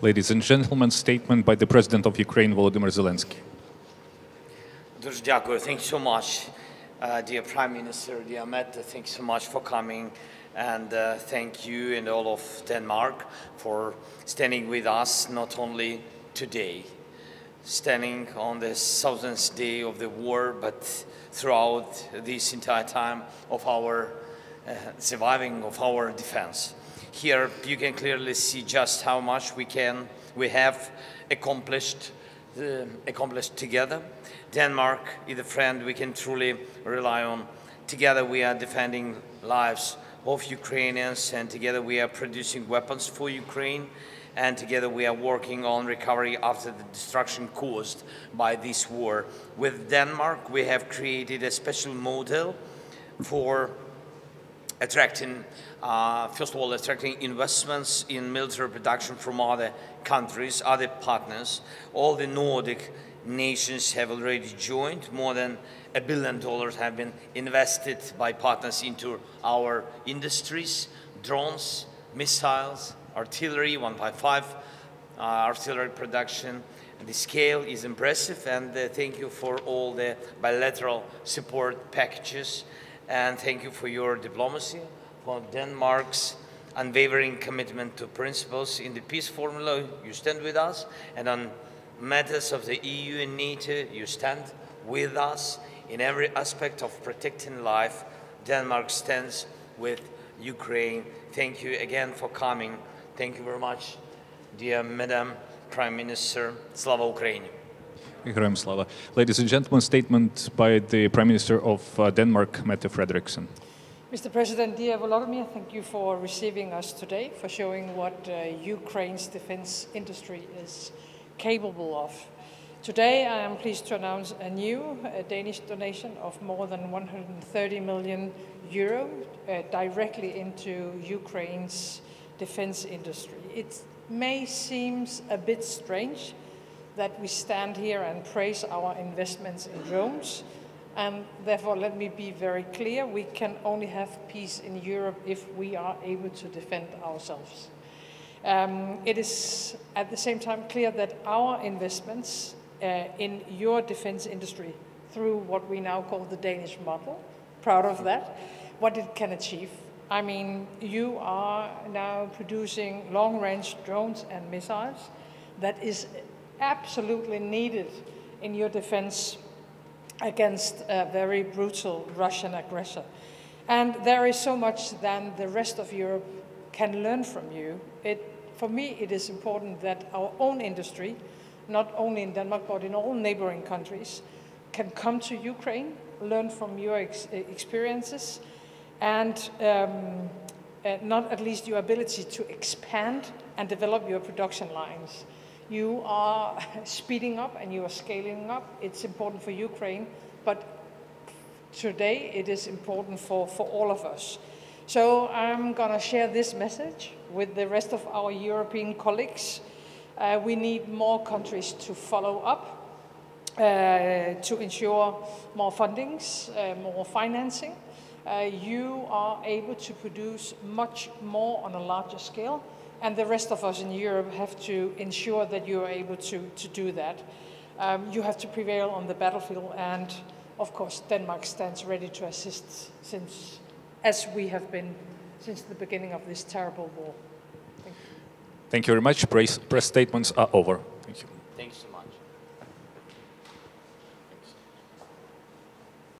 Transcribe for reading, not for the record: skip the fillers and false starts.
Ladies and gentlemen, statement by the President of Ukraine Volodymyr Zelensky. Дуже дякую. Thank you so much, dear Prime Minister, dear Mette. Thank you so much for coming, and thank you and all of Denmark for standing with us, not only today, standing on the 1000th day of the war, but throughout this entire time of our surviving of our defense. Here you can clearly see just how much we have accomplished together. Denmark is a friend we can truly rely on. Together we are defending lives of Ukrainians, and together we are producing weapons for Ukraine, and together we are working on recovery after the destruction caused by this war. With Denmark, we have created a special model for attracting, first of all, attracting investments in military production from other countries, other partners. All the Nordic nations have already joined. More than $1 billion have been invested by partners into our industries, drones, missiles, artillery, 155 artillery production. The scale is impressive, and thank you for all the bilateral support packages, and thank you for your diplomacy, for Denmark's unwavering commitment to principles in the peace formula. You stand with us, and on matters of the EU and NATO, you stand with us in every aspect of protecting life. Denmark stands with Ukraine. Thank you again for coming. Thank you very much, dear Madam Prime Minister. Slava Ukraini. Героям слава. Ladies and gentlemen, statement by the Prime Minister of Denmark, Metте Frederiksson. Mr. President, dear Volodymyr, thank you for receiving us today, for showing what Ukraine's defense industry is capable of. Today, I am pleased to announce a new Danish donation of more than 130 million euro directly into Ukraine's defense industry. It may seem a bit strange that we stand here and praise our investments in drones, and therefore let me be very clear, we can only have peace in Europe if we are able to defend ourselves. It is at the same time clear that our investments in your defense industry through what we now call the Danish model, proud of that, what it can achieve. I mean, you are now producing long-range drones and missiles that is absolutely needed in your defense against a very brutal Russian aggressor. And there is so much that the rest of Europe can learn from you. For me, it is important that our own industry, not only in Denmark, but in all neighboring countries, can come to Ukraine, learn from your experiences, and not at least your ability to expand and develop your production lines. You are speeding up and you are scaling up. It's important for Ukraine, but today it is important for all of us. So I'm going to share this message with the rest of our European colleagues. We need more countries to follow up, to ensure more fundings, more financing. You are able to produce much more on a larger scale, and the rest of us in Europe have to ensure that you are able to do that. You have to prevail on the battlefield, and of course Denmark stands ready to assist as we have been since the beginning of this terrible war. Thank you. Thank you very much. Press statements are over.